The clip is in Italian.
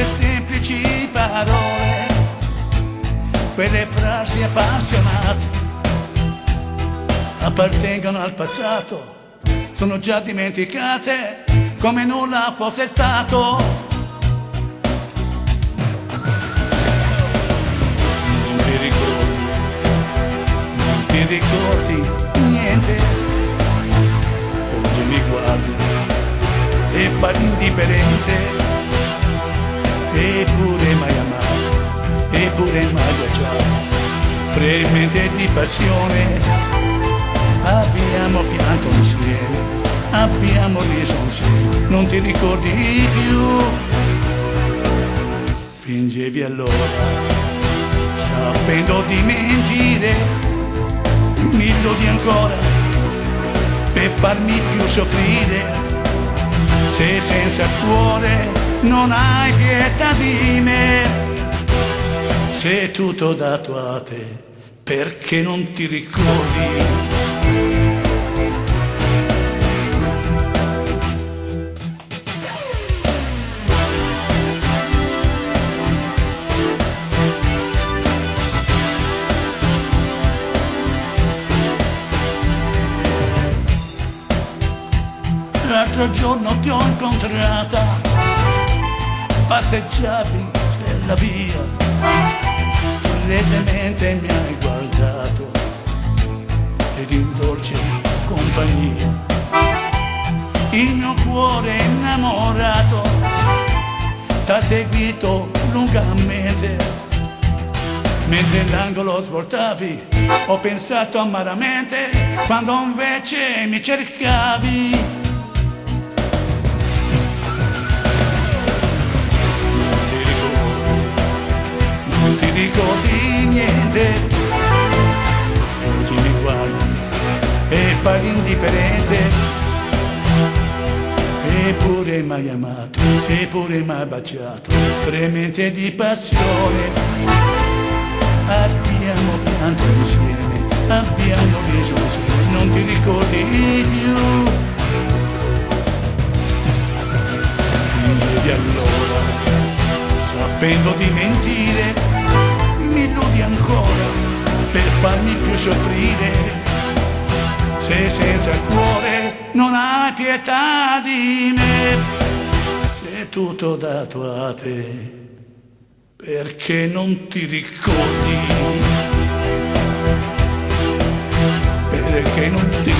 quelle semplici parole, quelle frasi appassionate, appartengono al passato, sono già dimenticate come nulla fosse stato. Non ti ricordi niente, oggi mi guardi e fai l'indifferente, eppure mai amato, eppure mai baciato, fremente di passione. Abbiamo pianto insieme, abbiamo riso insieme, non ti ricordi più. Fingevi allora, sapendo di mentire, mi illudi ancora per farmi più soffrire. Se senza cuore non hai pietà di me, se tutto dato a te, perché non ti ricordi? L'altro giorno ti ho incontrata, passeggiavi per la via, freddamente mi hai guardato ed in dolce compagnia il mio cuore innamorato t'ha seguito lungamente. Mentre l'angolo svoltavi ho pensato amaramente quando invece mi cercavi. Non ti ricordi niente, oggi mi guardi e fai l'indifferente, eppure mai amato, eppure mai baciato, fremente di passione. Abbiamo pianto insieme, abbiamo riso insieme, non ti ricordi più. Fingevi allora, sapendo di mentire, mi illudi ancora per farmi più soffrire. Se senza cuore non hai pietà di me, se tutto dato a te, perché non ti ricordi? Perché non ti